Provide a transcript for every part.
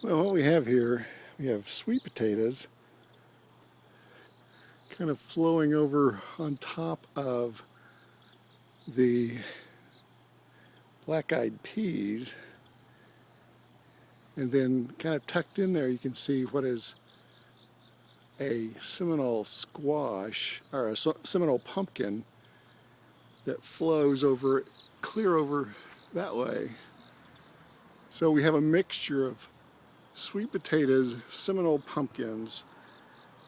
Well, what we have here, we have sweet potatoes kind of flowing over on top of the black-eyed peas, and then kind of tucked in there you can see what is a Seminole squash, or a Seminole pumpkin that flows over, clear over that way. So we have a mixture of sweet potatoes, Seminole pumpkins.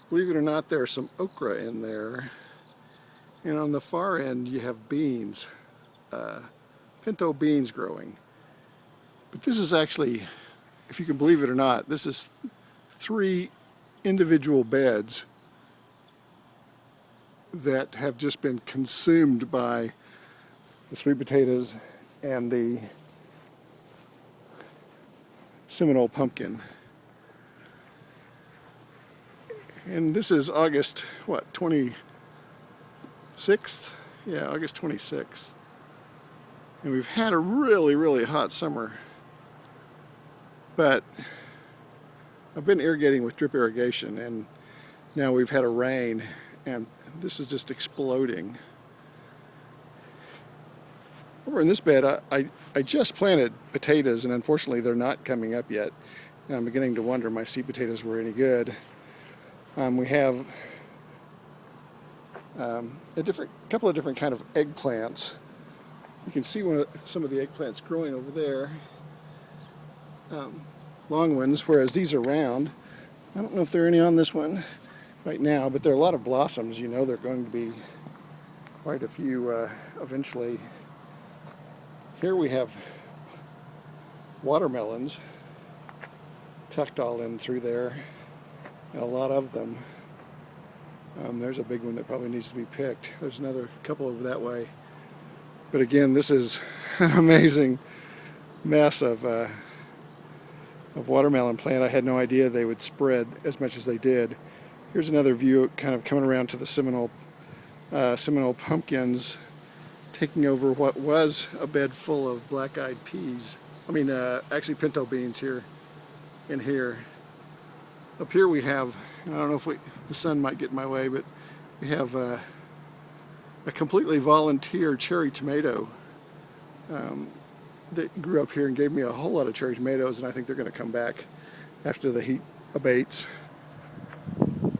Believe it or not, there's some okra in there. And on the far end, you have beans, pinto beans growing. But this is actually, if you can believe it or not, this is 3 individual beds that have just been consumed by the sweet potatoes and the Seminole pumpkin. And this is August, what, 26th? Yeah, August 26th. And we've had a really, really hot summer. But I've been irrigating with drip irrigation, and now we've had a rain, and this is just exploding. Over in this bed, I just planted potatoes, and unfortunately they're not coming up yet. And I'm beginning to wonder my seed potatoes were any good. We have a couple of different kind of eggplants. You can see some of the eggplants growing over there. Long ones, whereas these are round. I don't know if there are any on this one right now, but there are a lot of blossoms. You know there are going to be quite a few eventually. Here we have watermelons tucked all in through there, and a lot of them. There's a big one that probably needs to be picked. There's another couple over that way. But again, this is an amazing mess of watermelon plant. I had no idea they would spread as much as they did. Here's another view kind of coming around to the Seminole pumpkins, taking over what was a bed full of black-eyed peas. Actually pinto beans here in here. Up here we have, I don't know if the sun might get in my way, but we have a completely volunteer cherry tomato that grew up here and gave me a whole lot of cherry tomatoes, and I think they're going to come back after the heat abates.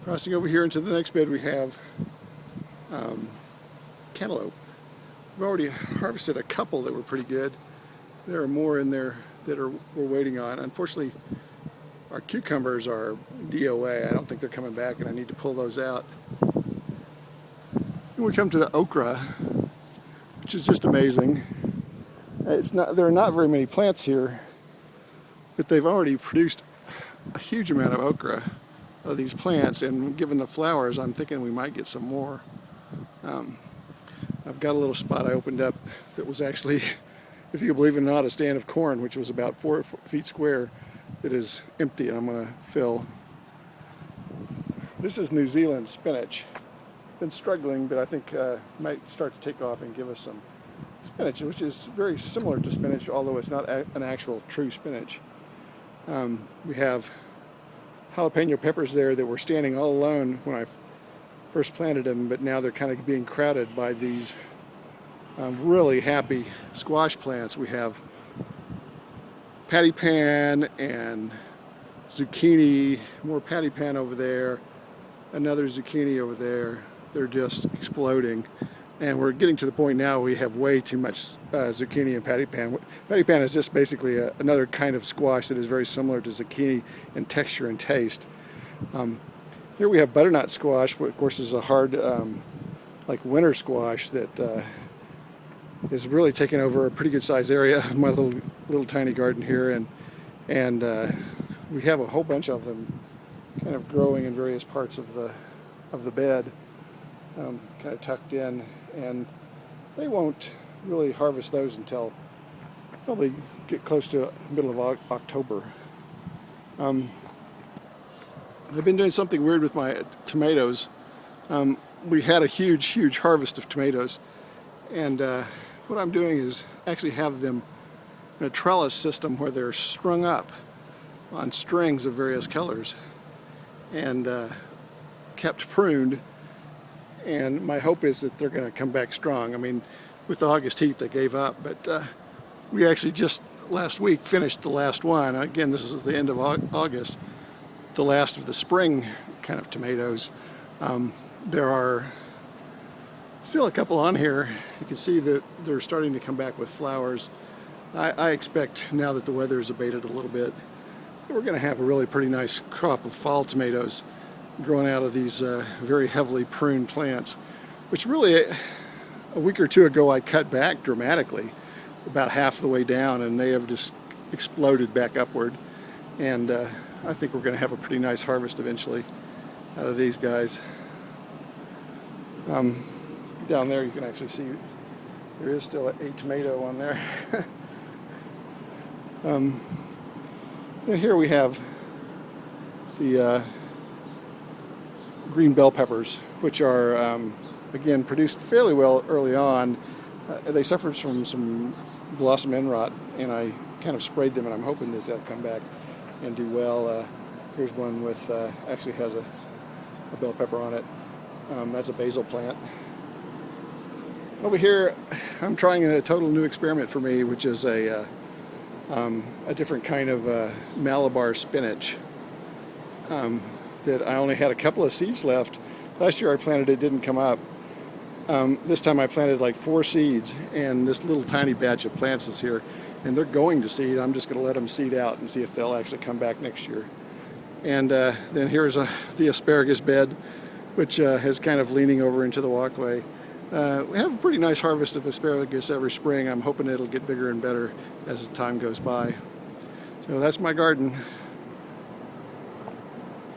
Crossing over here into the next bed we have cantaloupe. We've already harvested a couple that were pretty good. There are more in there that we're waiting on. Unfortunately, our cucumbers are DOA. I don't think they're coming back, and I need to pull those out. And we come to the okra, which is just amazing. There are not very many plants here, but they've already produced a huge amount of okra out of these plants, and given the flowers, I'm thinking we might get some more. I've got a little spot I opened up that was actually, if you can believe it or not, a stand of corn, which was about 4 feet square, that is empty, and I'm going to fill. This is New Zealand spinach. Been struggling, but I think might start to take off and give us some spinach, which is very similar to spinach, although it's not an actual true spinach. We have jalapeno peppers there that were standing all alone when I first planted them, but now they're kind of being crowded by these really happy squash plants. We have patty pan and zucchini, more patty pan over there, another zucchini over there. They're just exploding. And we're getting to the point now we have way too much zucchini and patty pan. Patty pan is just basically another kind of squash that is very similar to zucchini in texture and taste. Here we have butternut squash, which of course is a hard, like winter squash that is really taking over a pretty good sized area of my little tiny garden here, and we have a whole bunch of them kind of growing in various parts of the bed, kind of tucked in, and they won't really harvest those until probably get close to middle of October. I've been doing something weird with my tomatoes. We had a huge harvest of tomatoes, and what I'm doing is actually have them in a trellis system where they're strung up on strings of various colors and kept pruned, and my hope is that they're going to come back strong. I mean, with the August heat they gave up, but we actually just last week finished the last one. Again, this is the end of August, the last of the spring kind of tomatoes. There are still a couple on here. You can see that they're starting to come back with flowers. I expect now that the weather's abated a little bit, we're going to have a really pretty nice crop of fall tomatoes growing out of these very heavily pruned plants, which really a week or two ago I cut back dramatically, about half the way down, and they have just exploded back upward. And I think we're going to have a pretty nice harvest eventually out of these guys. Down there you can actually see there is still a tomato on there. And here we have the green bell peppers, which are again produced fairly well early on. They suffered from some blossom end rot, and I kind of sprayed them, and I'm hoping that they'll come back and do well. Here's one with actually has a bell pepper on it. That's a basil plant. Over here, I'm trying a total new experiment for me, which is a different kind of Malabar spinach that I only had a couple of seeds left. Last year I planted it, didn't come up. This time I planted like 4 seeds, and this little tiny batch of plants is here, and they're going to seed. I'm just going to let them seed out and see if they'll actually come back next year. And then here's the asparagus bed, which is kind of leaning over into the walkway. We have a pretty nice harvest of asparagus every spring. I'm hoping it'll get bigger and better as time goes by. So that's my garden.